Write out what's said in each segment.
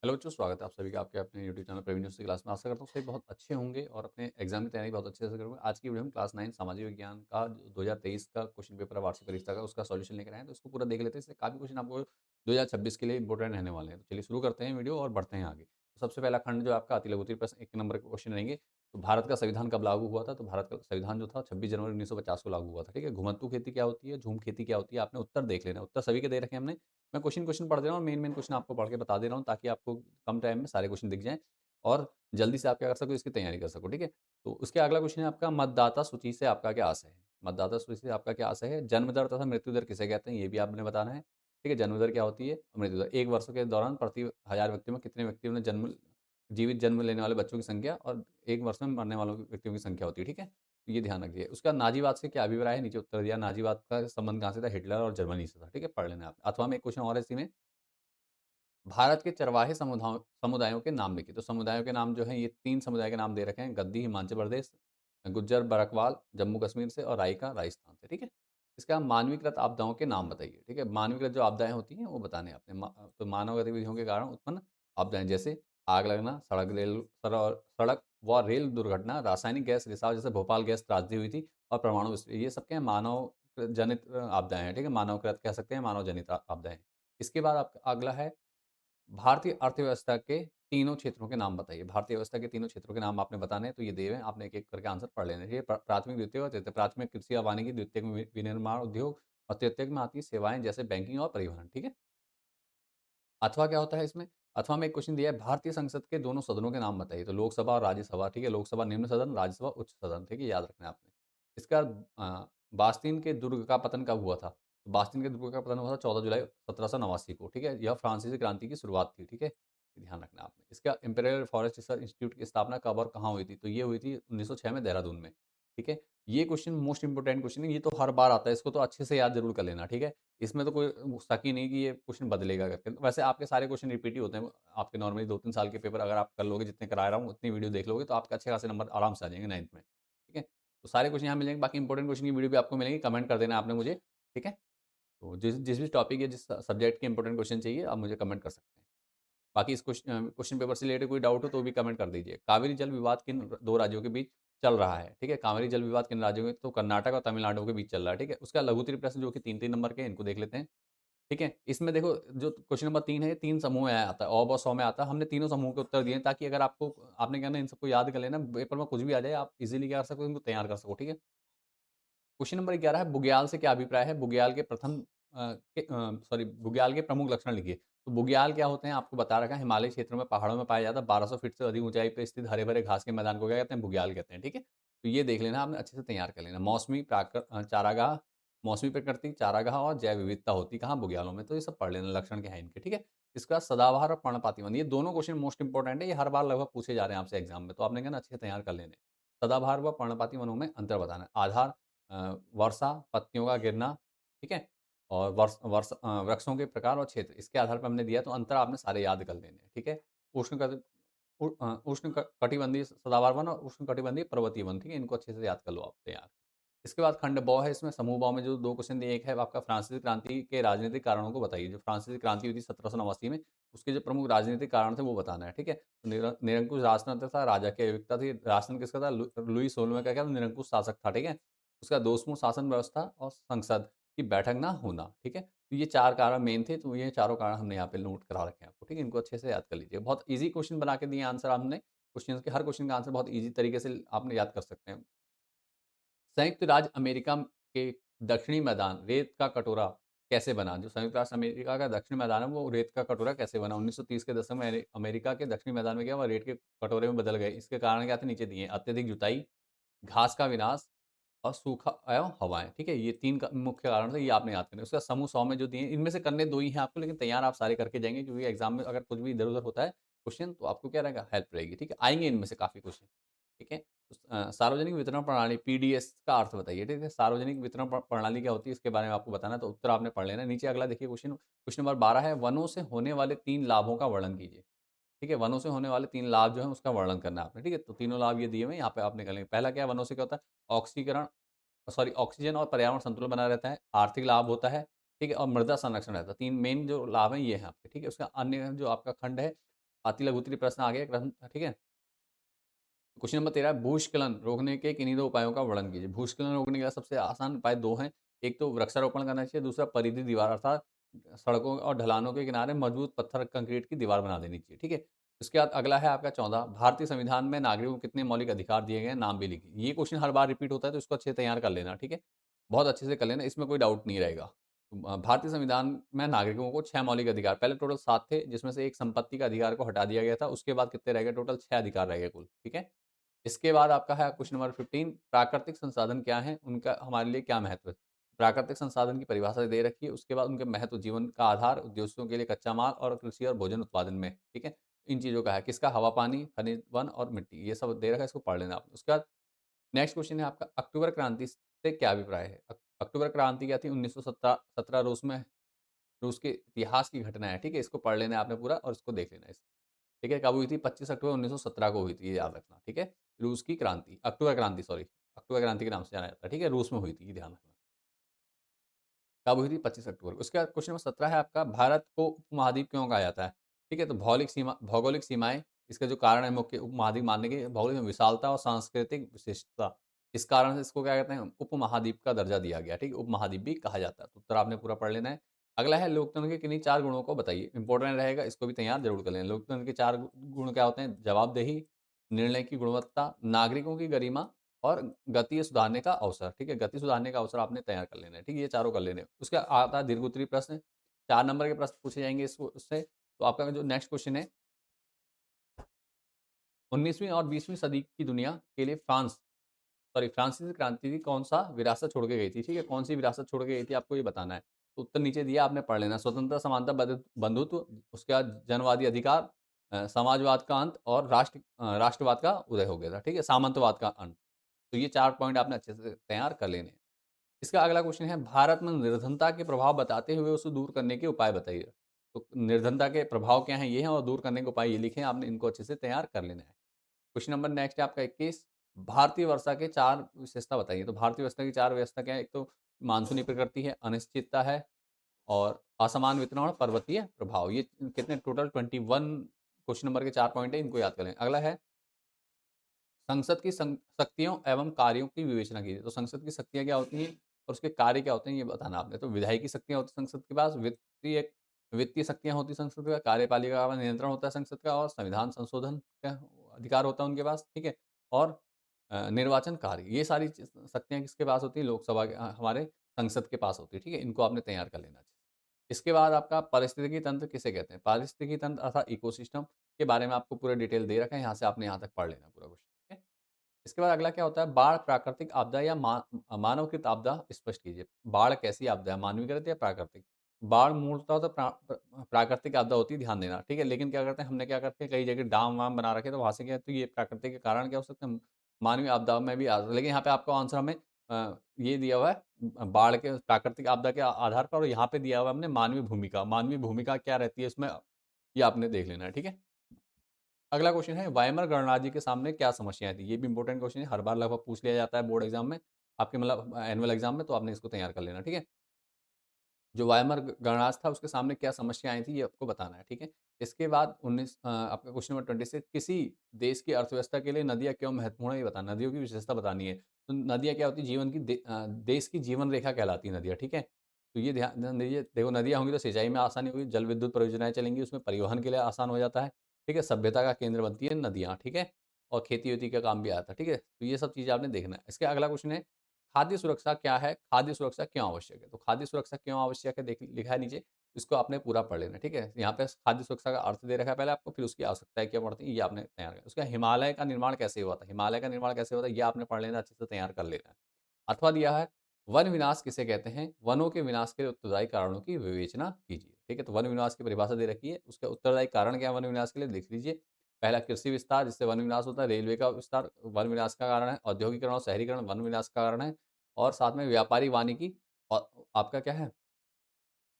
Hello बच्चों, स्वागत है आप सभी का आपके अपने यूट्यूब चैनल प्रवीण न्यूज़ की क्लास में। आशा करता हूँ सभी बहुत अच्छे होंगे और अपने एग्जाम की तैयारी बहुत अच्छे से करोगे। आज की वीडियो में क्लास 9 सामाजिक विज्ञान का जो 2023 का क्वेश्चन पेपर है वार्षिक परीक्षा का, उसका सॉल्यूशन लेकर आए हैं। तो इसको पूरा देख लेते हैं। इससे काफ़ी क्वेश्चन आपको 2026 के लिए इंपॉर्टेंट रहने वाले हैं। तो चलिए शुरू करते हैं वीडियो और बढ़ते हैं आगे। तो सबसे पहला खंड जो आपका अति लघु प्रश्न 1 नंबर के क्वेश्चन रहेंगे। तो भारत का संविधान कब लागू हुआ था? तो भारत का संविधान जो था 26 जनवरी 1950 को लागू हुआ था। ठीक है, घुमंतू खेती क्या होती है, झूम खेती क्या होती है, आपने उत्तर देख लेना है। उत्तर सभी के दे रखे हैं हमने। मैं क्वेश्चन क्वेश्चन पढ़ दे रहा हूँ, मेन मेन क्वेश्चन आपको पढ़ के बता दे रहा हूँ, ताकि आपको कम टाइम में सारे क्वेश्चन दिख जाएँ और जल्दी से आप क्या कर सको, इसकी तैयारी कर सको। ठीक है? तो उसके अगला क्वेश्चन है आपका, मतदाता सूची से आपका क्या आशय है? मतदाता सूची से आपका क्या आशय है? जन्म दर तथा मृत्यु दर किसे कहते हैं? ये भी आपने बताना है। ठीक है? जन्म दर क्या होती है? मृत्यु दर। 1 वर्ष के दौरान प्रति 1000 व्यक्तियों में कितने व्यक्तियों ने जीवित जन्म लेने वाले बच्चों की संख्या और 1 वर्ष में मरने वालों व्यक्तियों की संख्या होती है। ठीक है? तो ये ध्यान रखिए। उसका नाज़ीवाद से क्या अभिप्राय है? नीचे उत्तर दिया। नाज़ीवाद का संबंध कहाँ से था? हिटलर और जर्मनी से था। ठीक है? पढ़ लेना है आपने। अथवा में एक क्वेश्चन और है इसी में, भारत के चरवाहे समुदायों के नाम लिखिए। तो समुदायों के नाम जो हैं, ये 3 समुदाय के नाम दे रखे हैं, गद्दी हिमाचल प्रदेश, गुज्जर बकरवाल जम्मू कश्मीर से और राइका राजस्थान से। ठीक है? इसका मानवीकृत आपदाओं के नाम बताइए। ठीक है? मानवीकृत जो आपदाएँ होती हैं वो बताने हैं आपने। तो मानव गतिविधियों के कारण उत्पन्न आपदाएँ, जैसे आग लगना, सड़क व रेल दुर्घटना, रासायनिक गैस रिसाव, जैसे भोपाल गैस त्रासदी हुई थी, और परमाणु विस्फोट, ये सब क्या है? मानव जनित आपदाएँ हैं। ठीक है? मानवकृत कह सकते हैं, मानव जनित आपदाएँ। इसके बाद आपका अगला है, भारतीय अर्थव्यवस्था के तीनों क्षेत्रों के नाम बताइए। भारतीय व्यवस्था के तीनों क्षेत्रों के नाम आपने बताने हैं, तो ये दिए हुए हैं, आपने एक-एक करके आंसर पढ़ लेने हैं। ये प्राथमिक, द्वितीयक और तृतीयक। प्राथमिक कृषि और वानिकी, द्वितीयक में विनिर्माण उद्योग और तृतीयक में आती है सेवाएँ, जैसे बैंकिंग और परिवहन। ठीक है? अथवा क्या होता है इसमें? अथवा में एक क्वेश्चन दिया है, भारतीय संसद के दोनों सदनों के नाम बताइए। तो लोकसभा और राज्यसभा। ठीक है? लोकसभा निम्न सदन, राज्यसभा उच्च सदन। ठीक है? याद रखना है आपने। इसका बास्तीन के दुर्ग का पतन कब हुआ था? तो बास्तीन के दुर्ग का पतन हुआ था 14 जुलाई 1789 को। ठीक है? यह फ्रांसीसी क्रांति की शुरुआत थी। ठीक है? ये ध्यान रखना है आपने। इसका इंपीरियल फॉरेस्ट रिसर्च इंस्टीट्यूट की स्थापना कब और कहाँ हुई थी? तो ये हुई थी 1906 में देहरादून में। ठीक है? ये क्वेश्चन मोस्ट इंपोर्टेंट क्वेश्चन है, ये तो हर बार आता है, इसको तो अच्छे से याद ज़रूर कर लेना। ठीक है? इसमें तो कोई शक ही नहीं कि ये क्वेश्चन बदलेगा करके। वैसे आपके सारे क्वेश्चन रिपीट ही होते हैं। आपके नॉर्मली 2-3 साल के पेपर अगर आप कर लोगे, जितने करा रहा हूँ, उतनी वीडियो देख लोगे, तो आपके अच्छे खासे नंबर आराम से आ जाएँगे 9th में। ठीक है? तो सारे क्वेश्चन यहाँ मिल जाएँगे, बाकी इंपोर्टेंट क्वेश्चन की वीडियो भी आपको मिलेंगी, कमेंट कर देना आपने मुझे। ठीक है? तो जिस जिस भी टॉपिक या जिस सब्जेक्ट के इंपोर्टेंट क्वेश्चन चाहिए, आप मुझे कमेंट कर सकते हैं। बाकी इस क्वेश्चन पेपर से रिलेटेड कोई डाउट हो तो भी कमेंट कर दीजिए। कावेरी जल विवाद किन 2 राज्यों के बीच चल रहा है? ठीक है? कावेरी जल विवाद किन राज्यों में? तो कर्नाटक और तमिलनाडु के बीच चल रहा है। ठीक है? उसका लघु उत्तरीय प्रश्न जो कि 3-3 नंबर के हैं, इनको देख लेते हैं। ठीक है? इसमें देखो, जो क्वेश्चन नंबर 3 है, ये 3 समूह में आता है, औ, ब, सौ में आता है। हमने तीनों समूह के उत्तर दिए हैं, ताकि अगर आपको, आपने क्या है ना, इन सबको याद कर लेना, पेपर में कुछ भी आ जाए, आप इज़िली क्या कर सको, इनको तैयार कर सको। ठीक है? क्वेश्चन नंबर 11 है, बुग्याल से क्या अभिप्राय है? बुग्याल के बुग्याल के प्रमुख लक्षण लिखिए। तो बुग्याल क्या होते हैं, आपको बता रखा है, हिमालयी क्षेत्रों में, पहाड़ों में पाया जाता है। 1200 फीट से अधिक ऊंचाई पे स्थित हरे-भरे घास के मैदान को क्या कहते हैं? बुग्याल कहते हैं। ठीक है? तो ये देख लेना, आपने अच्छे से तैयार कर लेना। चारागाह, मौसमी प्रकृति, चारागाह और जैव विविधता होती कहाँ? बुग्यालों में। तो ये सब पढ़ लेना, लक्षण क्या है इनके। ठीक है? इसके बाद सदाबहार और पर्णपाती वन, ये दोनों क्वेश्चन मोस्ट इंपोर्टेंट है, ये हर बार लगभग पूछे जा रहे हैं आपसे एग्जाम में, तो आपने क्या ना, अच्छे से तैयार कर लेने। सदाबहार व पर्णपाती वनों में अंतर बताना है। आधार, वर्षा, पत्तियों का गिरना, ठीक है? और वृक्षों के प्रकार और क्षेत्र, इसके आधार पे हमने दिया, तो अंतर आपने सारे याद कर लेने हैं। ठीक है? उष्ण कटिबंधीय सदाबहार वन और उष्ण कटिबंधीय पर्वतीय वन। ठीक है? इनको अच्छे से याद कर लो आप तैयार। इसके बाद खंड ब है, इसमें समूह ब में जो 2 क्वेश्चन दिए, एक है आपका फ्रांसीसी क्रांति के राजनीतिक कारणों को बताइए। जो फ्रांसीसी क्रांति हुई थी 1789 में, उसके जो प्रमुख राजनीतिक कारण थे वो बताना है। ठीक है? तो निरंकुश राजतंत्र था, राजा की अविवेकता थी, राशन किसका था? लुई 16वें का क्या था? निरंकुश शासक था। ठीक है? उसका दोषपूर्ण शासन व्यवस्था और संसद की बैठक ना होना। ठीक है? तो ये 4 कारण मेन थे, तो ये चारों कारण हमने यहाँ पे नोट करा रखे हैं आपको। ठीक है? इनको अच्छे से याद कर लीजिए। बहुत ईज़ी क्वेश्चन बना के दिए आंसर हमने। क्वेश्चंस के हर क्वेश्चन का आंसर बहुत ईज़ी तरीके से आपने याद कर सकते हैं। संयुक्त राज्य अमेरिका के दक्षिणी मैदान रेत का कटोरा कैसे बना? जो संयुक्त राष्ट्र अमेरिका का दक्षिणी मैदान है, वो रेत का कटोरा कैसे बना? 1930 के दशक में अमेरिका के दक्षिणी मैदान में क्या हुआ? रेत के कटोरे में बदल गए। इसके कारण क्या थे? नीचे दिए हैं। अत्यधिक जुताई, घास का विनाश और सूखा एवं हवाएँ। ठीक है? ये 3 का मुख्य कारण थे, ये आपने याद करने हैं। उसका समूह 100 में जो दिए हैं, इनमें से करने 2 ही हैं आपको, लेकिन तैयार आप सारे करके जाएँगे, क्योंकि एग्ज़ाम में अगर कुछ भी इधर-उधर होता है क्वेश्चन, तो आपको क्या रहेगा? हेल्प रहेगी। ठीक है? आएँगे इनमें से काफ़ी क्वेश्चन। ठीक है? सार्वजनिक वितरण प्रणाली, पीडीएस का अर्थ बताइए। ठीक है? सार्वजनिक वितरण प्रणाली क्या होती है, इसके बारे में आपको बताना है, तो उत्तर आपने पढ़ लेना है। नीचे अगला देखिए क्वेश्चन, क्वेश्चन नंबर 12 है, वनों से होने वाले 3 लाभों का वर्णन कीजिए। ठीक है? वनों से होने वाले 3 लाभ जो हैं, उसका वर्णन करना है आपने। ठीक है? तो तीनों लाभ ये दिए हुए हैं, यहाँ पे आपने कर लेंगे। पहला क्या है, वनों से क्या होता है? ऑक्सीकरण ऑक्सीजन और पर्यावरण संतुलन बना रहता है, आर्थिक लाभ होता है, ठीक है? और मृदा संरक्षण रहता है। 3 मेन जो लाभ हैं ये हैं आपके, ठीक है? उसका अन्य जो आपका खंड है, अति लघु उत्तरीय प्रश्न आ गया क्रम ठीक है? क्वेश्चन नंबर 13 भूस्खलन रोकने के किन्हीं 2 उपायों का वर्णन कीजिए। भूस्खलन रोकने का सबसे आसान उपाय 2 हैं। एक तो वृक्षारोपण करना चाहिए, दूसरा परिधि दीवार अर्थात सड़कों और ढलानों के किनारे मजबूत पत्थर कंक्रीट की दीवार बना देनी चाहिए, ठीक है? उसके बाद अगला है आपका 14 भारतीय संविधान में नागरिकों को कितने मौलिक अधिकार दिए गए हैं, नाम भी लिखिए। ये क्वेश्चन हर बार रिपीट होता है तो इसको अच्छे से तैयार कर लेना, ठीक है? बहुत अच्छे से कर लेना, इसमें कोई डाउट नहीं रहेगा। भारतीय संविधान में नागरिकों को 6 मौलिक अधिकार पहले टोटल 7 थे जिसमें से एक संपत्ति का अधिकार को हटा दिया गया था। उसके बाद कितने रह गए टोटल 6 अधिकार रह गए कुल, ठीक है? इसके बाद आपका है क्वेश्चन नंबर 15 प्राकृतिक संसाधन क्या हैं? उनका हमारे लिए क्या महत्व है? प्राकृतिक संसाधन की परिभाषा दे रखी है, उसके बाद उनके महत्व जीवन का आधार, उद्देश्यों के लिए कच्चा माल और कृषि और भोजन उत्पादन में, ठीक है? इन चीज़ों का है, किसका? हवा, पानी, खनिज, वन और मिट्टी, ये सब दे रखा है, इसको पढ़ लेना आपने। उसके बाद नेक्स्ट क्वेश्चन है आपका अक्टूबर क्रांति से क्या अभिप्राय है? अक्टूबर क्रांति क्या थी? 1917 रूस के इतिहास की घटना है, ठीक है? इसको पढ़ लेना है आपने पूरा और इसको देख लेना है। ठीक है? कब हुई थी? 25 अक्टूबर 1917 को हुई थी, ये याद रखना, ठीक है? रूस की क्रांति, अक्टूबर क्रांति सॉरी, अक्टूबर क्रांति के नाम से जाना जाता है, ठीक है? रूस में हुई थी, ये ध्यान रखना। कब हुई थी? 25 अक्टूबर को। उसके बाद क्वेश्चन नंबर 17 है आपका भारत को उपमहाद्वीप क्यों कहा जाता है? ठीक है? तो भौगोलिक सीमाएँ, इसका जो कारण है मुख्य उपमहाद्वीप मानने की भौगोलिक विशालता और सांस्कृतिक विशिष्टता। इस कारण से इसको क्या कहते हैं? उपमहाद्वीप का दर्जा दिया गया, ठीक है? उपमहाद्वीप भी कहा जाता है। तो उत्तर आपने पूरा पढ़ लेना है। अगला है लोकतंत्र के किन्हीं 4 गुणों को बताइए। इम्पोर्टेंट रहेगा, इसको भी तैयार ज़रूर कर लेना। लोकतंत्र के 4 गुण क्या होते हैं? जवाबदेही, निर्णय की गुणवत्ता, नागरिकों की गरिमा और गति सुधारने का अवसर, ठीक है? गति सुधारने का अवसर आपने तैयार कर लेना है, ठीक है? ये चारों कर लेने हैं। उसके आता है दीर्घ उत्तरीय प्रश्न, 4 नंबर के प्रश्न पूछे जाएँगे उससे। तो आपका जो नेक्स्ट क्वेश्चन है 19वीं और 20वीं सदी की दुनिया के लिए फ्रांसीसी क्रांति थी कौन-सा विरासत छोड़ के गई थी, ठीक है? कौन-सी विरासत छोड़ के गई थी आपको ये बताना है। तो उत्तर नीचे दिया आपने पढ़ लेना। स्वतंत्रता, समानता, बंधुत्व, उसके बाद जनवादी अधिकार, समाजवाद का अंत और राष्ट्रवाद का उदय हो गया था, ठीक है? सामंतवाद का अंत। तो ये 4 पॉइंट आपने अच्छे से तैयार कर लेने हैं। इसका अगला क्वेश्चन है भारत में निर्धनता के प्रभाव बताते हुए उसे दूर करने के उपाय बताइए। तो निर्धनता के प्रभाव क्या हैं ये हैं और दूर करने के उपाय ये लिखे हैं, आपने इनको अच्छे से तैयार कर लेना है। क्वेश्चन नंबर नेक्स्ट है आपका 21 भारतीय वर्षा के 4 विशेषता बताइए। तो भारतीय वर्षा की 4 विशेषता क्या है? एक तो मानसूनी प्रकृति है, अनिश्चितता है और असमान वितरण और पर्वतीय प्रभाव। ये कितने टोटल 21 क्वेश्चन नंबर के 4 पॉइंट है, इनको याद कर लें। अगला है संसद की शक्तियों एवं कार्यों की विवेचना कीजिए। तो संसद की शक्तियाँ क्या होती हैं और उसके कार्य क्या होते हैं ये बताना आपने। तो विधायी शक्तियाँ होती हैं संसद के पास, वित्तीय शक्तियाँ होती हैं संसद का, कार्यपालिका का नियंत्रण होता है संसद का और संविधान संशोधन का अधिकार होता है उनके पास, ठीक है? और निर्वाचन कार्य, ये सारी शक्तियाँ किसके पास होती हैं? लोकसभा के हमारे संसद के पास होती है, ठीक है? इनको आपने तैयार कर लेना। इसके बाद आपका पारिस्थितिकी तंत्र किसे कहते हैं? पारिस्थितिकी तंत्र अर्थात इकोसिस्टम के बारे में आपको पूरा डिटेल दे रखा है, यहाँ से आपने यहाँ तक पढ़ लेना पूरा क्वेश्चन, ठीक है? इसके बाद अगला क्या होता है? बाढ़ प्राकृतिक आपदा या मानवकृत आपदा स्पष्ट कीजिए। बाढ़ कैसी आपदा है? मानवीकृत या प्राकृतिक? बाढ़ मूलतः तो प्राकृतिक आपदा होती है, ध्यान देना, ठीक है? लेकिन क्या करते हैं, हमने क्या करते हैं कई जगह डाम-वाम बना रखे हैं, तो वहाँ से क्या है, तो ये प्राकृतिक के कारण क्या हो सकते हैं? मानवीय आपदा में भी आ लेकिन यहाँ पे आपका आंसर हमें ये दिया हुआ है बाढ़ के प्राकृतिक आपदा के आधार पर और यहाँ पे दिया हुआ है हमने मानवीय भूमिका। मानवीय भूमिका क्या रहती है इसमें, ये आपने देख लेना है, ठीक है? अगला क्वेश्चन है वाइमर गणराज्य के सामने क्या समस्याएँ थी? ये भी इंपॉर्टेंट क्वेश्चन है, हर बार लगभग पूछ लिया जाता है बोर्ड एग्ज़ाम में, आपके मतलब एनुअल एग्ज़ाम में, तो आपने इसको तैयार कर लेना, ठीक है? जो वाइमर गणराज्य था उसके सामने क्या समस्या आई थी ये आपको बताना है, ठीक है? इसके बाद आपका क्वेश्चन नंबर 26 किसी देश की अर्थव्यवस्था के लिए नदियाँ क्यों महत्वपूर्ण है ये बताना, नदियों की विशेषता बतानी है। तो नदियाँ क्या होती है जीवन की देश की जीवन रेखा कहलाती है नदियाँ, ठीक है? तो ये ध्यान दीजिए, देखो नदियाँ होंगी तो सिंचाई में आसानी होगी, जल विद्युत परियोजनाएँ चलेंगी, उसमें परिवहन के लिए आसान हो जाता है, ठीक है? सभ्यता का केंद्र बनती है नदियाँ, ठीक है? और खेती-वेती का काम भी आता है, ठीक है? तो ये सब चीज़ें आपने देखना है। इसके अगला क्वेश्चन है खाद्य सुरक्षा क्या है? खाद्य सुरक्षा क्यों आवश्यक है? तो खाद्य सुरक्षा क्यों आवश्यक है देख लिखा है नीचे, इसको आपने पूरा पढ़ लेना है, ठीक है? यहाँ पे खाद्य सुरक्षा का अर्थ दे रखा है पहले आपको, फिर उसकी आवश्यकताएँ क्या पड़ती हैं, ये आपने तैयार करना है। उसका हिमालय का निर्माण कैसे हुआ था? हिमालय का निर्माण कैसे हुआ था, ये आपने पढ़ लेना, अच्छे से तैयार कर लेना है। अथवा दिया है, वन विनाश किसे कहते हैं? वनों के विनाश के उत्तरदायी कारणों की विवेचना कीजिए, ठीक है? तो वन विनाश की परिभाषा दे रखी है, उसका उत्तरदायी कारण क्या है वन विनाश के लिए देख लीजिए। पहला कृषि विस्तार जिससे वन विनाश होता है, रेलवे का विस्तार वन विनाश का कारण है, औद्योगिकरण और शहरीकरण वन विनाश का कारण है और साथ में व्यापारी वानिकी और आपका क्या है,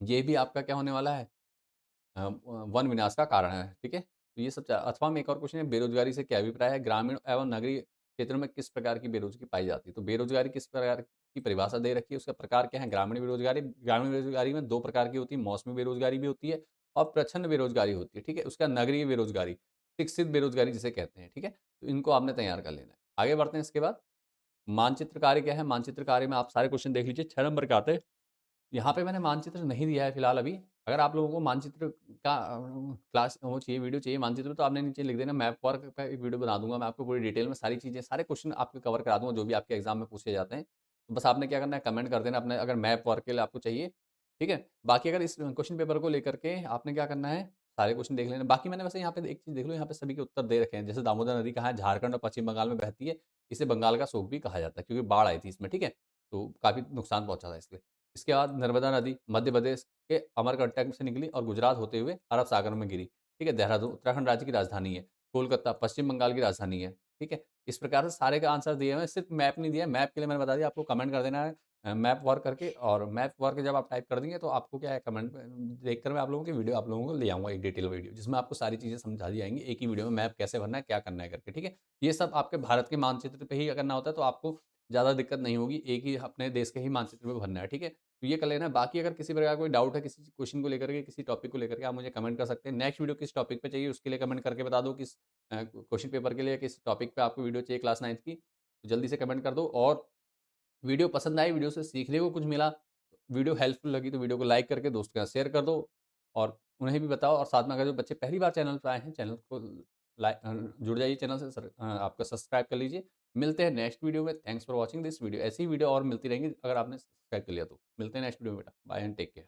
ये भी आपका क्या होने वाला है वन विनाश का कारण है, ठीक है? तो ये सब अथवा में एक और क्वेश्चन है बेरोज़गारी से क्या अभिप्राय है? ग्रामीण एवं नगरीय क्षेत्रों में किस प्रकार की बेरोज़गारी पाई जाती है? तो बेरोज़गारी किस प्रकार की परिभाषा दे रखी है, उसका प्रकार क्या है? ग्रामीण बेरोज़गारी में 2 प्रकार की होती है, मौसमी बेरोज़गारी भी होती है और प्रच्छन्न बेरोज़गारी होती है, ठीक है? उसका नगरीय बेरोज़गारी, शिक्षित बेरोज़गारी जिसे कहते हैं, ठीक है? तो इनको आपने तैयार कर लेना है। आगे बढ़ते हैं इसके बाद, मानचित्र कार्य क्या है? मानचित्र कार्य में आप सारे क्वेश्चन देख लीजिए, 6 नंबर के आते हैं। यहाँ पे मैंने मानचित्र नहीं दिया है फिलहाल अभी। अगर आप लोगों को मानचित्र का क्लास वो चाहिए, वीडियो चाहिए मानचित्र, तो आपने नीचे लिख देना, मैप वर्क पे एक वीडियो बना दूँगा मैं आपको पूरी डिटेल में सारी चीज़ें, सारे क्वेश्चन आपके कवर करा दूँगा जो भी आपके एग्ज़ाम में पूछे जाते हैं। तो बस आपने क्या करना है, कमेंट कर देना अपने, अगर मैप वर्क के लिए आपको चाहिए, ठीक है? बाकी अगर इस क्वेश्चन पेपर को लेकर के आपने क्या करना है, सारे क्वेश्चन देख लेना। बाकी मैंने वैसे यहाँ पे एक चीज़ देख लो, यहाँ पे सभी के उत्तर दे रखे हैं। जैसे दामोदर नदी कहाँ है? झारखंड और पश्चिम बंगाल में बहती है। इसे बंगाल का सूप भी कहा जाता है क्योंकि बाढ़ आई थी इसमें, ठीक है? तो काफ़ी नुकसान पहुँचा था इसलिए। इसके बाद नर्मदा नदी मध्य प्रदेश के अमरकंटक से निकली और गुजरात होते हुए अरब सागर में गिरी। ठीक है? देहरादून उत्तराखंड राज्य की राजधानी है। कोलकाता पश्चिम बंगाल की राजधानी है। ठीक है? इस प्रकार से सारे का आंसर दिए हुए हैं, सिर्फ़ मैप नहीं दिया है। मैप के लिए मैंने बता दिया, आपको कमेंट कर देना है मैप वर्क करके, और मैप वर्क जब आप टाइप कर देंगे तो आपको क्या है, कमेंट में देखकर मैं आप लोगों की वीडियो आप लोगों को ले आऊँगा, एक डिटेल वीडियो जिसमें आपको सारी चीज़ें समझा दी जाएँगी। एक ही वीडियो में मैप कैसे भरना है, क्या करना है करके, ठीक है? ये सब आपके भारत के मानचित्र पे ही करना होता है, तो आपको ज़्यादा दिक्कत नहीं होगी, एक ही अपने देश के ही मानचित्र पे भरना है, ठीक है? तो ये कर लेना है। बाकी अगर किसी प्रकार का कोई डाउट है किसी क्वेश्चन को लेकर के, किसी टॉपिक को लेकर के, आप मुझे कमेंट कर सकते हैं। नेक्स्ट वीडियो किस टॉपिक पे चाहिए उसके लिए कमेंट करके बता दो, किस क्वेश्चन पेपर के लिए किस टॉपिक पे आपको वीडियो चाहिए क्लास 9th की, तो जल्दी से कमेंट कर दो। और वीडियो पसंद आई, वीडियो से सीखने को कुछ मिला, वीडियो हेल्पफुल लगी तो वीडियो को लाइक करके दोस्तों के साथ शेयर कर दो, और उन्हें भी बताओ। और साथ में अगर जो बच्चे पहली बार चैनल पे आए हैं, चैनल को जुड़ जाइए चैनल से, आपका सब्सक्राइब कर लीजिए। मिलते हैं नेक्स्ट वीडियो में। Thanks for watching this video. ऐसी ही वीडियो और मिलती रहेंगी अगर आपने सब्सक्राइब कर लिया तो। मिलते हैं नेक्स्ट वीडियो में बेटा। Bye and take care.